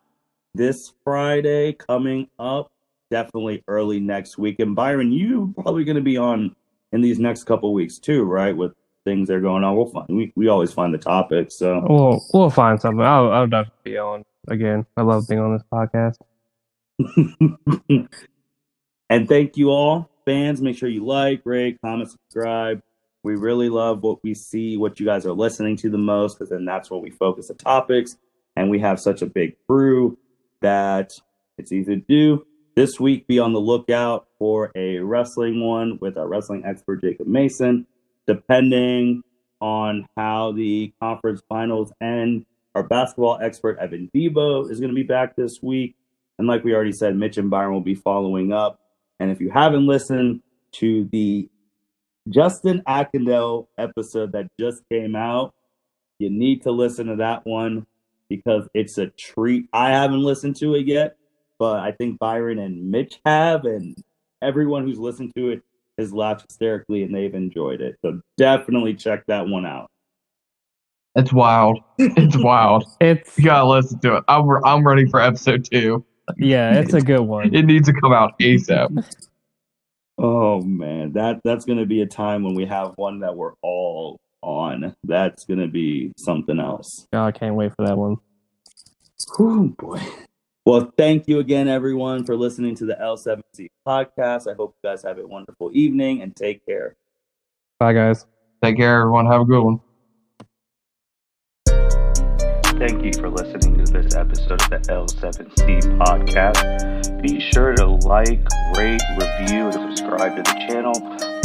this Friday coming up, definitely early next week. And Byron, you probably going to be on in these next couple weeks too, right? With things that are going on, we'll find. We always find the topics. So we'll find something. I'll definitely be on again. I love being on this podcast. And thank you all, fans. Make sure you like, rate, comment, subscribe. We really love what we see, what you guys are listening to the most, because then that's where we focus the topics. And we have such a big crew that it's easy to do. This week, be on the lookout for a wrestling one with our wrestling expert, Jacob Mason. Depending on how the conference finals end, our basketball expert, Evan Debo, is going to be back this week. And like we already said, Mitch and Byron will be following up. And if you haven't listened to the Justin Akindale episode that just came out, you need to listen to that one because it's a treat. I haven't listened to it yet, but I think Byron and Mitch have, and everyone who's listened to it has laughed hysterically and they've enjoyed it. So definitely check that one out. It's wild. It's wild. You gotta listen to it. I'm ready for episode 2. Yeah, it's a good one. It needs to come out ASAP. Oh man, that's gonna be a time when we have one that we're all on. That's gonna be something else. Oh, I can't wait for that one. Oh boy. Well, thank you again, everyone, for listening to the L7C podcast. I hope you guys have a wonderful evening and take care. Bye, guys. Take care, everyone. Have a good one. Thank you for listening to this episode of the L7C podcast. Be sure to like, rate, review, and subscribe to the channel.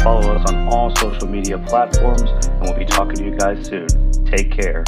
Follow us on all social media platforms, and we'll be talking to you guys soon. Take care.